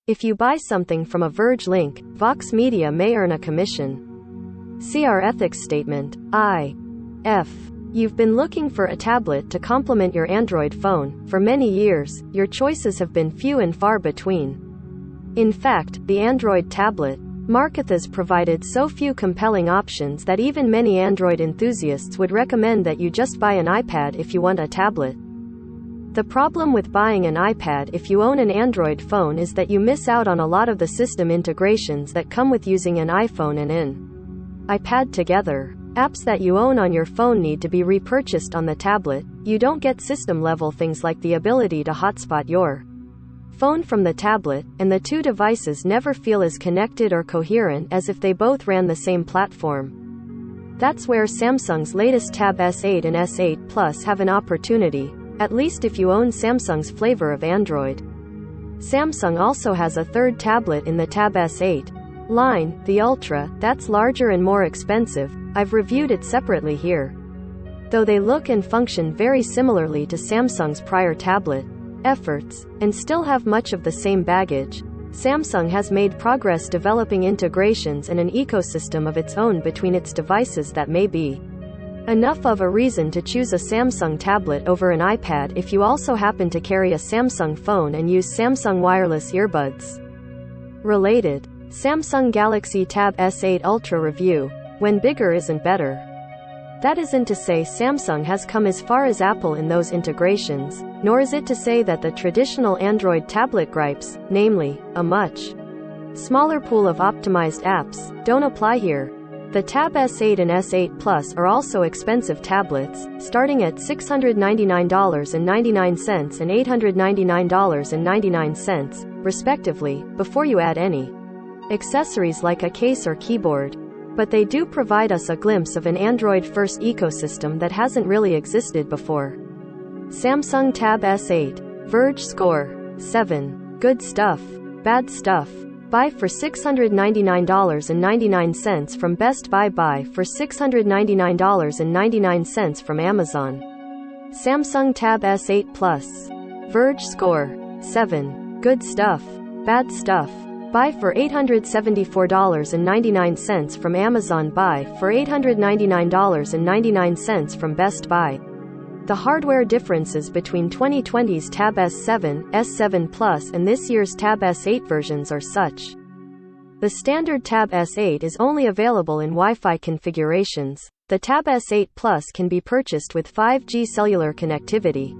If you buy something from a Verge link, Vox Media may earn a commission. See our ethics statement. If you've been looking for a tablet to complement your Android phone for many years, your choices have been few and far between. In fact, the Android tablet market has provided so few compelling options that even many Android enthusiasts would recommend that you just buy an iPad if you want a tablet. The problem with buying an iPad if you own an Android phone is that you miss out on a lot of the system integrations that come with using an iPhone and an iPad together. Apps that you own on your phone need to be repurchased on the tablet. You don't get system-level things like the ability to hotspot your phone from the tablet, and the two devices never feel as connected or coherent as if they both ran the same platform. That's where Samsung's latest Tab S8 and S8 Plus have an opportunity, at least if you own Samsung's flavor of Android. Samsung also has a third tablet in the Tab S8 line, the Ultra, that's larger and more expensive. I've reviewed it separately here. Though they look and function very similarly to Samsung's prior tablet efforts, and still have much of the same baggage, Samsung has made progress developing integrations and an ecosystem of its own between its devices that may be enough of a reason to choose a Samsung tablet over an iPad if you also happen to carry a Samsung phone and use Samsung wireless earbuds. Related. Samsung Galaxy Tab S8 Ultra review. When bigger isn't better. That isn't to say Samsung has come as far as Apple in those integrations, nor is it to say that the traditional Android tablet gripes, namely, a much smaller pool of optimized apps, don't apply here. The Tab S8 and S8 Plus are also expensive tablets, starting at $699.99 and $899.99, respectively, before you add any accessories like a case or keyboard. But they do provide us a glimpse of an Android-first ecosystem that hasn't really existed before. Samsung Tab S8. Verge score. 7. Good stuff. Bad stuff. Buy for $699.99 from Best Buy. Buy for $699.99 from Amazon. Samsung Tab S8 Plus. Verge score. 7. Good stuff. Bad stuff. Buy for $874.99 from Amazon. Buy for $899.99 from Best Buy. The hardware differences between 2020's Tab S7, S7 Plus and this year's Tab S8 versions are such. The standard Tab S8 is only available in Wi-Fi configurations. The Tab S8 Plus can be purchased with 5G cellular connectivity.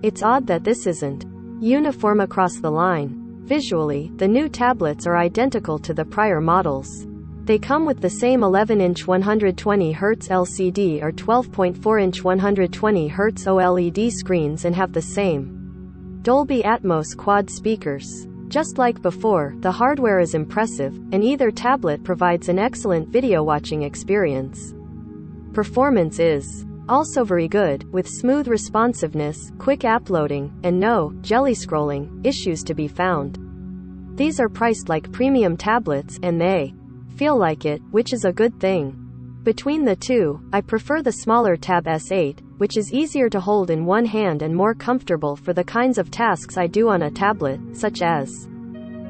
It's odd that this isn't uniform across the line. Visually, the new tablets are identical to the prior models. They come with the same 11-inch 120Hz LCD or 12.4-inch 120Hz OLED screens and have the same Dolby Atmos quad speakers. Just like before, the hardware is impressive, and either tablet provides an excellent video watching experience. Performance is also very good, with smooth responsiveness, quick app loading, and no jelly scrolling issues to be found. These are priced like premium tablets, and they feel like it, which is a good thing. Between the two, I prefer the smaller Tab S8, which is easier to hold in one hand and more comfortable for the kinds of tasks I do on a tablet, such as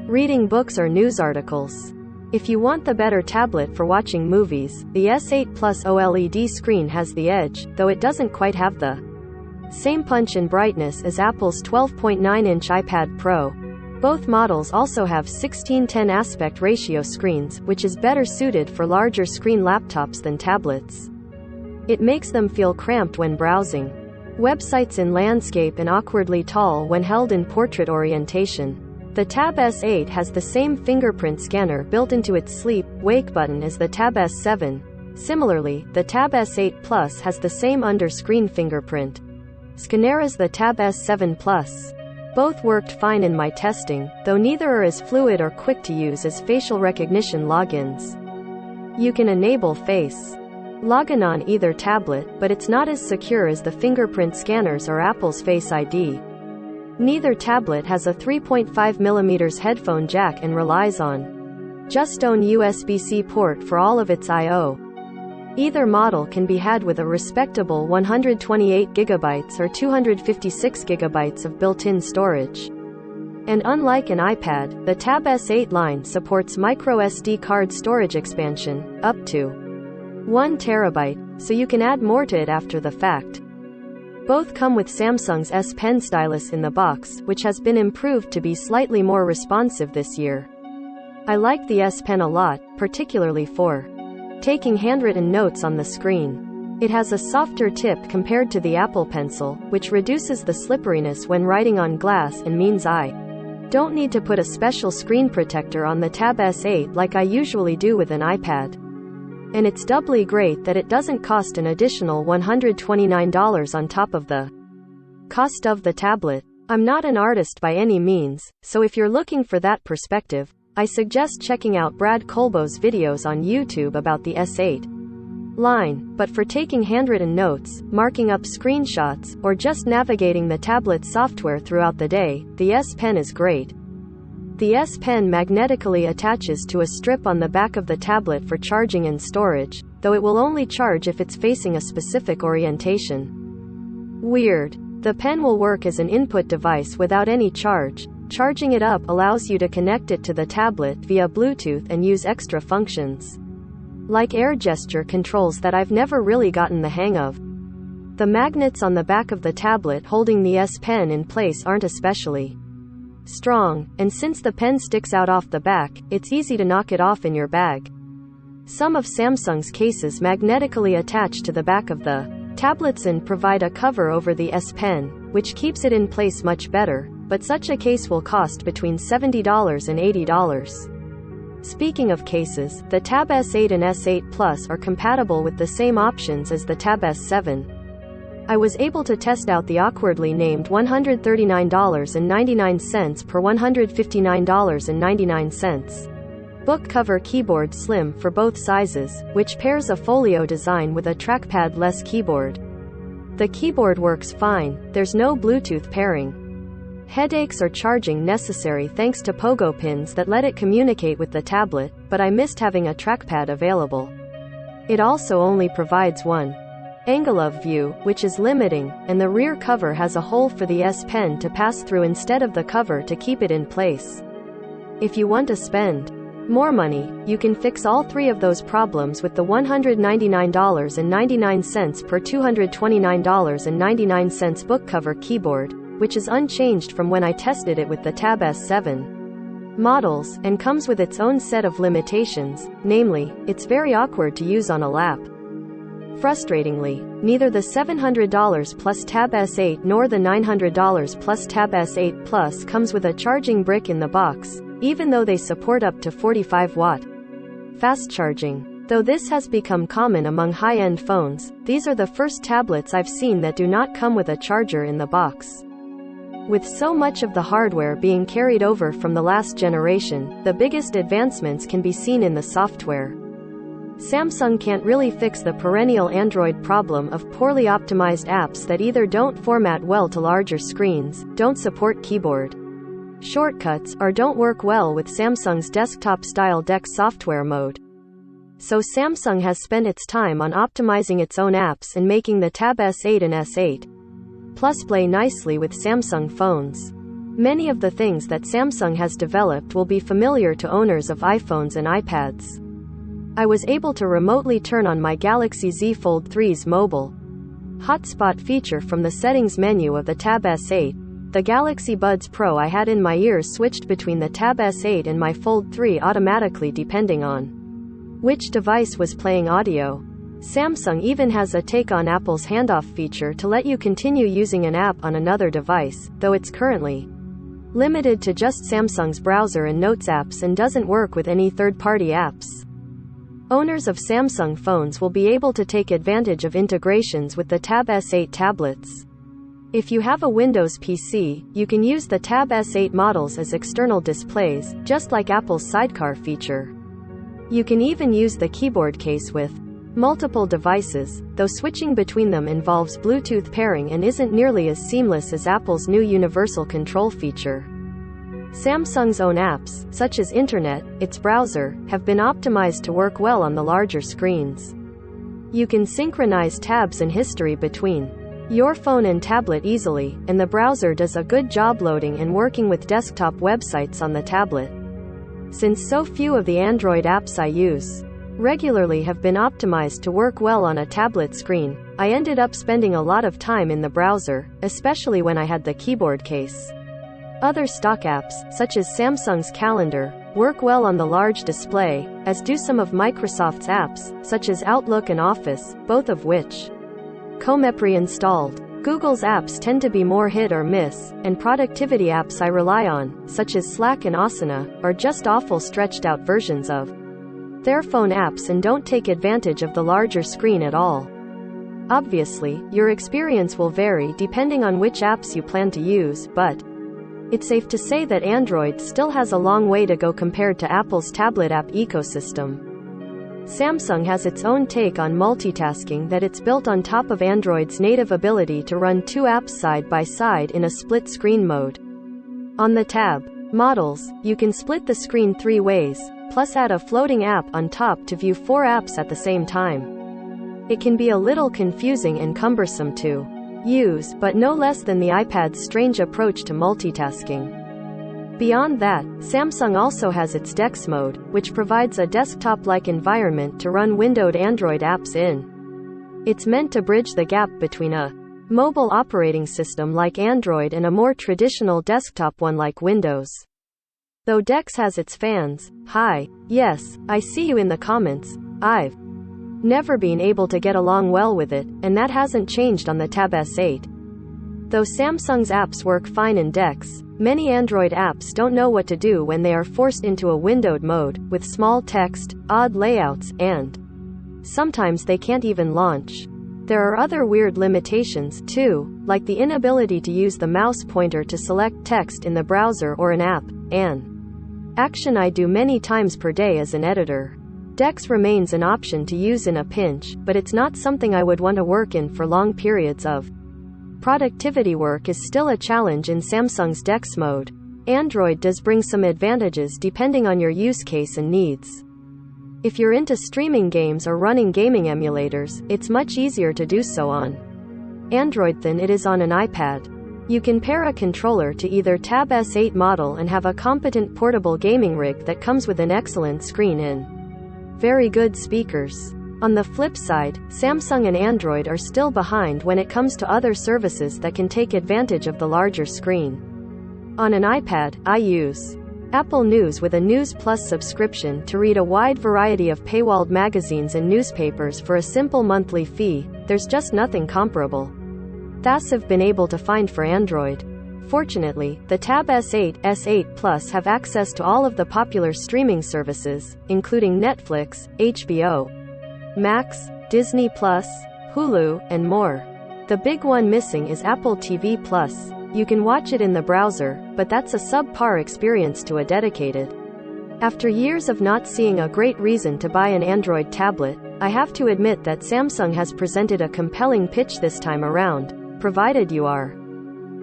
reading books or news articles. If you want the better tablet for watching movies, the S8 Plus OLED screen has the edge, though it doesn't quite have the same punch and brightness as Apple's 12.9-inch iPad Pro. Both models also have 16:10 aspect ratio screens, which is better suited for larger screen laptops than tablets. It makes them feel cramped when browsing websites in landscape and awkwardly tall when held in portrait orientation. The Tab S8 has the same fingerprint scanner built into its sleep-wake button as the Tab S7. Similarly, the Tab S8 Plus has the same under-screen fingerprint scanner as the Tab S7 Plus. Both worked fine in my testing, though neither are as fluid or quick to use as facial recognition logins. You can enable face login on either tablet, but it's not as secure as the fingerprint scanners or Apple's Face ID. Neither tablet has a 3.5mm headphone jack and relies on just one USB-C port for all of its I/O. Either model can be had with a respectable 128GB or 256GB of built-in storage. And unlike an iPad, the Tab S8 line supports microSD card storage expansion, up to 1 TB, so you can add more to it after the fact. Both come with Samsung's S Pen stylus in the box, which has been improved to be slightly more responsive this year. I like the S Pen a lot, particularly for taking handwritten notes on the screen. It has a softer tip compared to the Apple Pencil, which reduces the slipperiness when writing on glass and means I don't need to put a special screen protector on the Tab S8 like I usually do with an iPad. And it's doubly great that it doesn't cost an additional $129 on top of the cost of the tablet. I'm not an artist by any means, so if you're looking for that perspective, I suggest checking out Brad Colbo's videos on YouTube about the S8 line, but for taking handwritten notes, marking up screenshots, or just navigating the tablet's software throughout the day, the S Pen is great. The S Pen magnetically attaches to a strip on the back of the tablet for charging and storage, though it will only charge if it's facing a specific orientation. Weird. The pen will work as an input device without any charge. Charging it up allows you to connect it to the tablet via Bluetooth and use extra functions, like air gesture controls that I've never really gotten the hang of. The magnets on the back of the tablet holding the S Pen in place aren't especially strong, and since the pen sticks out off the back, it's easy to knock it off in your bag. Some of Samsung's cases magnetically attach to the back of the tablets and provide a cover over the S Pen, which keeps it in place much better, but such a case will cost between $70 and $80. Speaking of cases, the Tab S8 and S8 Plus are compatible with the same options as the Tab S7. I was able to test out the awkwardly named $139.99 per $159.99 book cover keyboard slim for both sizes, which pairs a folio design with a trackpad-less keyboard. The keyboard works fine, there's no Bluetooth pairing. Headaches or charging necessary thanks to pogo pins that let it communicate with the tablet, but I missed having a trackpad available. It also only provides one angle of view, which is limiting, and the rear cover has a hole for the S Pen to pass through instead of the cover to keep it in place. If you want to spend more money, you can fix all three of those problems with the $199.99 per $229.99 book cover keyboard, which is unchanged from when I tested it with the Tab S7 models, and comes with its own set of limitations, namely, it's very awkward to use on a lap. Frustratingly, neither the $700 plus Tab S8 nor the $900 plus Tab S8 Plus comes with a charging brick in the box, even though they support up to 45-watt fast charging. Though this has become common among high-end phones, these are the first tablets I've seen that do not come with a charger in the box. With so much of the hardware being carried over from the last generation, the biggest advancements can be seen in the software. Samsung can't really fix the perennial Android problem of poorly optimized apps that either don't format well to larger screens, don't support keyboard shortcuts, or don't work well with Samsung's desktop-style Dex software mode. So Samsung has spent its time on optimizing its own apps and making the Tab S8 and S8 Plus play nicely with Samsung phones. Many of the things that Samsung has developed will be familiar to owners of iPhones and iPads. I was able to remotely turn on my Galaxy Z Fold 3's mobile hotspot feature from the settings menu of the Tab S8. The Galaxy Buds Pro I had in my ears switched between the Tab S8 and my Fold 3 automatically depending on which device was playing audio. Samsung even has a take on Apple's handoff feature to let you continue using an app on another device, though it's currently limited to just Samsung's browser and Notes apps and doesn't work with any third-party apps. Owners of Samsung phones will be able to take advantage of integrations with the Tab S8 tablets. If you have a Windows PC, you can use the Tab S8 models as external displays, just like Apple's Sidecar feature. You can even use the keyboard case with multiple devices, though switching between them involves Bluetooth pairing and isn't nearly as seamless as Apple's new Universal Control feature. Samsung's own apps, such as Internet, its browser, have been optimized to work well on the larger screens. You can synchronize tabs and history between your phone and tablet easily, and the browser does a good job loading and working with desktop websites on the tablet. Since so few of the Android apps I use regularly have been optimized to work well on a tablet screen, I ended up spending a lot of time in the browser, especially when I had the keyboard case. Other stock apps, such as Samsung's Calendar, work well on the large display, as do some of Microsoft's apps, such as Outlook and Office, both of which come pre-installed. Google's apps tend to be more hit or miss, and productivity apps I rely on, such as Slack and Asana, are just awful stretched out versions of their phone apps and don't take advantage of the larger screen at all. Obviously, your experience will vary depending on which apps you plan to use, but it's safe to say that Android still has a long way to go compared to Apple's tablet app ecosystem. Samsung has its own take on multitasking that it's built on top of Android's native ability to run two apps side by side in a split-screen mode. On the tab models, you can split the screen 3 ways, plus add a floating app on top to view 4 apps at the same time. It can be a little confusing and cumbersome to use, but no less than the iPad's strange approach to multitasking. Beyond that, Samsung also has its Dex Mode, which provides a desktop-like environment to run windowed Android apps in. It's meant to bridge the gap between a mobile operating system like Android and a more traditional desktop one like Windows. Though Dex has its fans, hi, yes, I see you in the comments, I've never been able to get along well with it, and that hasn't changed on the Tab S8. Though Samsung's apps work fine in Dex, many Android apps don't know what to do when they are forced into a windowed mode, with small text, odd layouts, and sometimes they can't even launch. There are other weird limitations, too, like the inability to use the mouse pointer to select text in the browser or an app, an action I do many times per day as an editor. Dex remains an option to use in a pinch, but it's not something I would want to work in for long periods of productivity. Work is still a challenge in Samsung's Dex Mode. Android does bring some advantages depending on your use case and needs. If you're into streaming games or running gaming emulators, it's much easier to do so on Android than it is on an iPad. You can pair a controller to either Tab S8 model and have a competent portable gaming rig that comes with an excellent screen and very good speakers. On the flip side, Samsung and Android are still behind when it comes to other services that can take advantage of the larger screen. On an iPad, I use Apple News with a News Plus subscription to read a wide variety of paywalled magazines and newspapers for a simple monthly fee. There's just nothing comparable that I've been able to find for Android. Fortunately, the Tab S8, S8 Plus have access to all of the popular streaming services, including Netflix, HBO Max, Disney Plus, Hulu, and more. The big one missing is Apple TV Plus. You can watch it in the browser, but that's a subpar experience to a dedicated. After years of not seeing a great reason to buy an Android tablet, I have to admit that Samsung has presented a compelling pitch this time around, provided you are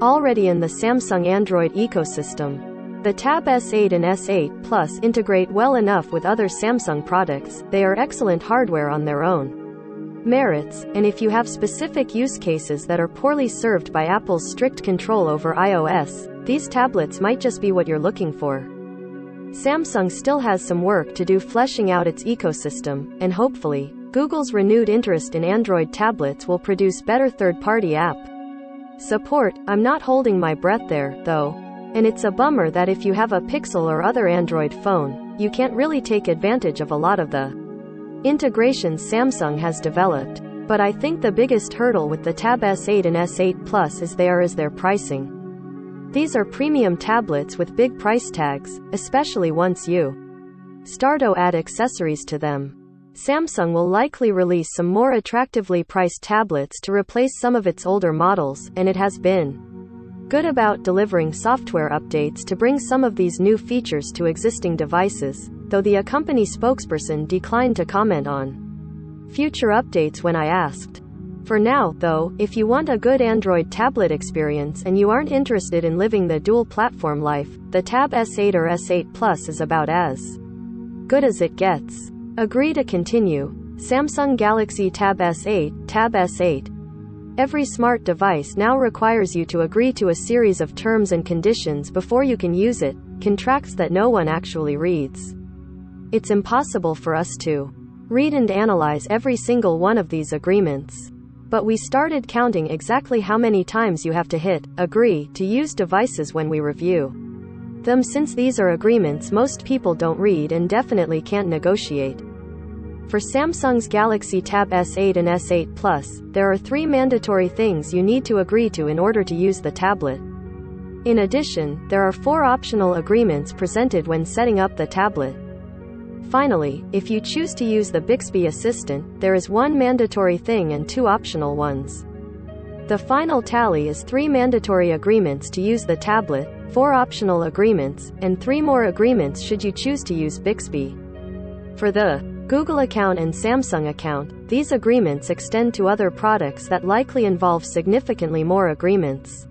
already in the Samsung Android ecosystem. The Tab S8 and S8 Plus integrate well enough with other Samsung products. They are excellent hardware on their own merits, and if you have specific use cases that are poorly served by Apple's strict control over iOS, these tablets might just be what you're looking for. Samsung still has some work to do fleshing out its ecosystem, and hopefully, Google's renewed interest in Android tablets will produce better third-party app support. I'm not holding my breath there, though. And it's a bummer that if you have a Pixel or other Android phone, you can't really take advantage of a lot of the integrations Samsung has developed. But I think the biggest hurdle with the Tab S8 and S8 Plus is their pricing. These are premium tablets with big price tags, especially once you start to add accessories to them. Samsung will likely release some more attractively priced tablets to replace some of its older models, and it has been good about delivering software updates to bring some of these new features to existing devices, though the company spokesperson declined to comment on future updates when I asked. For now, though, if you want a good Android tablet experience and you aren't interested in living the dual-platform life, the Tab S8 or S8 Plus is about as good as it gets. Agree to continue. Samsung Galaxy Tab S8, Tab S8. Every smart device now requires you to agree to a series of terms and conditions before you can use it, contracts that no one actually reads. It's impossible for us to read and analyze every single one of these agreements. But we started counting exactly how many times you have to hit agree to use devices when we review them, since these are agreements most people don't read and definitely can't negotiate. For Samsung's Galaxy Tab S8 and S8 Plus, there are 3 mandatory things you need to agree to in order to use the tablet. In addition, there are 4 optional agreements presented when setting up the tablet. Finally, if you choose to use the Bixby Assistant, there is 1 mandatory thing and 2 optional ones. The final tally is 3 mandatory agreements to use the tablet, 4 optional agreements, and 3 more agreements should you choose to use Bixby. For the Google account and Samsung account, these agreements extend to other products that likely involve significantly more agreements.